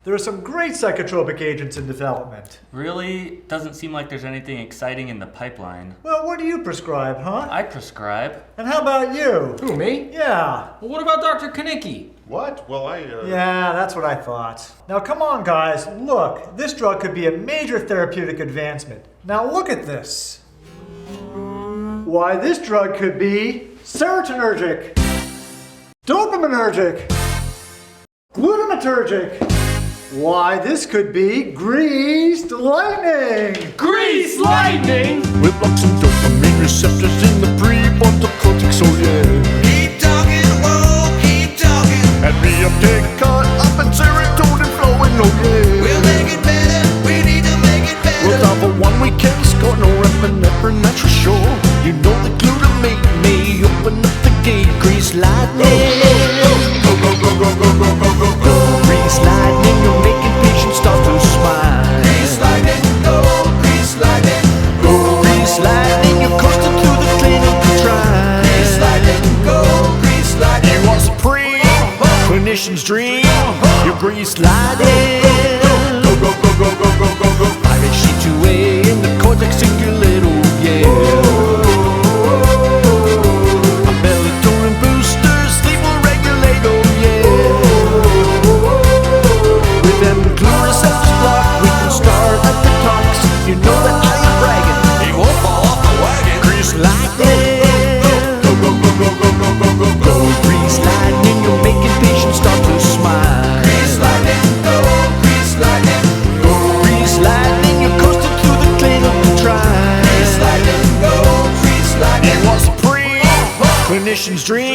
There are some great psychotropic agents in development. Really? Doesn't seem like there's anything exciting in the pipeline. Well, what do you prescribe, huh? I prescribe. And how about you? Who, me? Yeah. Well, what about Dr. Kanicki? What? Well, Yeah, that's what I thought. Now come on, guys. Look, this drug could be a major therapeutic advancement. Now look at this. Why, this drug could be serotonergic, dopaminergic, glutamatergic. Why, this could be greased lightning. Grease lightning! With blocks and dopamine receptors in the prefrontal cortex, oh yeah. Keep talking, whoa, keep talking. And reuptake caught up and serotonin flowing, oh yeah. We'll make it better, we need to make it Well, better. now for one we can't score no epinephrine, that's for sure. You know the glutamate may open up the gate. Grease lightning. Go, go, go, go, go, go, go, go, go. Grease lightning, you're making patients start to smile. Grease lightning, go, grease lightning, go. Grease lightning, you're coasting through the clinical trial. Grease lightning, go, grease lightning. You are supreme, clinician's dream. Your grease lightning. Go, go, go, go, go, go, go, go. 5-HT2A in the cortex cingulate, oh yeah. A melatonin booster, sleep will regulate, oh yeah. With them glue receptors blocked, we can start at the tox. You know that I am bragging. He won't fall off the wagon. Grease lightning. Go, go, go, go, go, go, go, go, go. Grease lightning, you're making patients start to smile. Grease lightning, go, grease lightning, go. Grease lightning, you're coasting through the clinical trial. Grease lightning, go, grease lightning. You are supreme, clinician's dream.